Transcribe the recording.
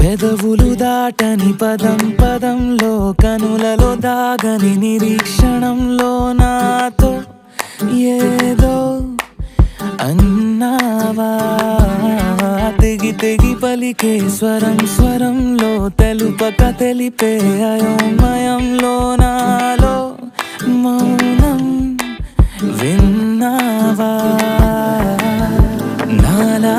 పెదవులు దాటని పదం పదంలో కనులలో దాగని నిరీక్షణంలో నాతో ఏదో అన్నావా తెగి తెగి పలికే స్వరం స్వరంలో తెలుపక తెలిపే అయోమయంలో నాలో మౌనం విన్నావా నాలా